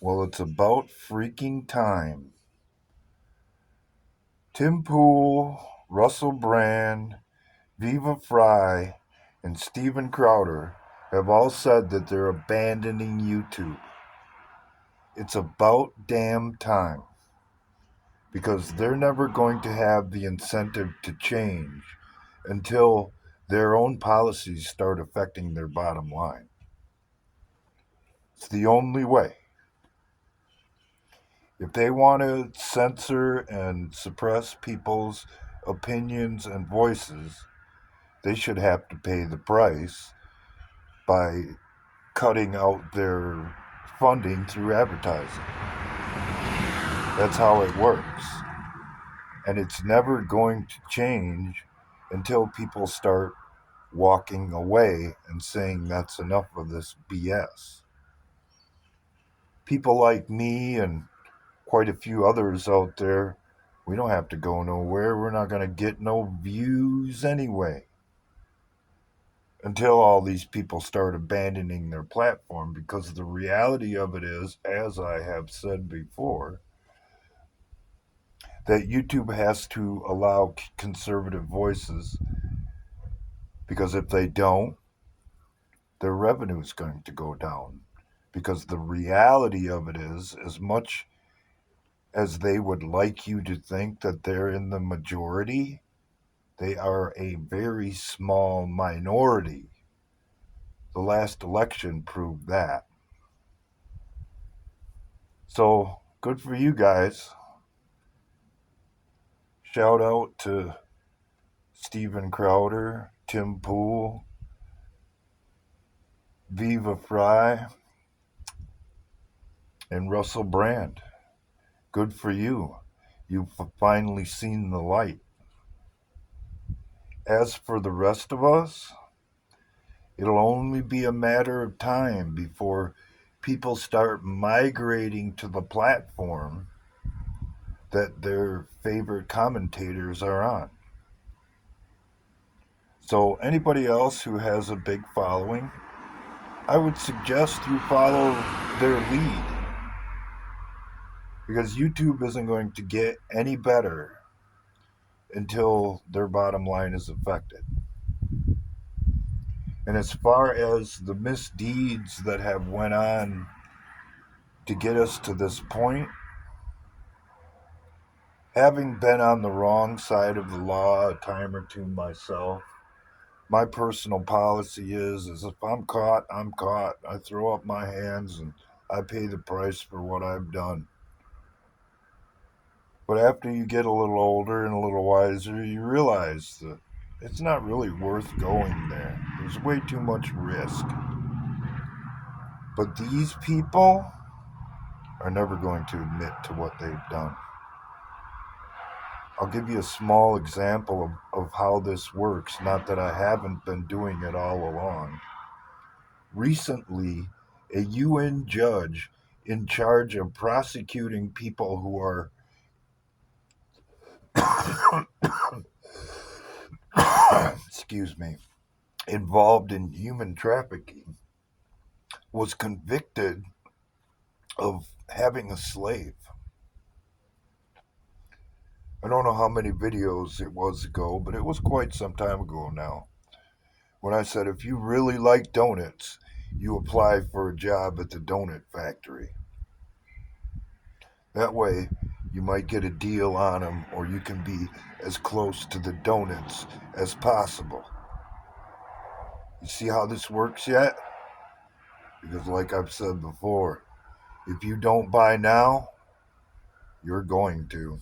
Well, it's about freaking time. Tim Pool, Russell Brand, Viva Fry, and Steven Crowder have all said that they're abandoning YouTube. It's about damn time because they're never going to have the incentive to change until their own policies start affecting their bottom line. It's the only way. If they want to censor and suppress people's opinions and voices, they should have to pay the price by cutting out their funding through advertising. That's how it works. And it's never going to change until people start walking away and saying that's enough of this BS. People like me and quite a few others out there, we don't have to go nowhere. We're not going to get no views anyway. Until all these people start abandoning their platform, because the reality of it is, as I have said before, that YouTube has to allow conservative voices, because if they don't, their revenue is going to go down. Because the reality of it is, as much as they would like you to think that they're in the majority, they are a very small minority. The last election proved that. So, good for you guys. Shout out to Steven Crowder, Tim Pool, Viva Fry, and Russell Brand. Good for you. You've finally seen the light. As for the rest of us, it'll only be a matter of time before people start migrating to the platform that their favorite commentators are on. So, anybody else who has a big following, I would suggest you follow their lead, because YouTube isn't going to get any better until their bottom line is affected. And as far as the misdeeds that have went on to get us to this point, having been on the wrong side of the law a time or two myself, my personal policy is if I'm caught, I'm caught. I throw up my hands and I pay the price for what I've done. But after you get a little older and a little wiser, you realize that it's not really worth going there. There's way too much risk. But these people are never going to admit to what they've done. I'll give you a small example of how this works, not that I haven't been doing it all along. Recently, a UN judge in charge of prosecuting people who are excuse me, involved in human trafficking was convicted of having a slave. I don't know how many videos it was ago, but it was quite some time ago now, when I said if you really like donuts, you apply for a job at the donut factory. That way, you might get a deal on them, or you can be as close to the donuts as possible. You see how this works yet? Because, like I've said before, if you don't buy now, you're going to.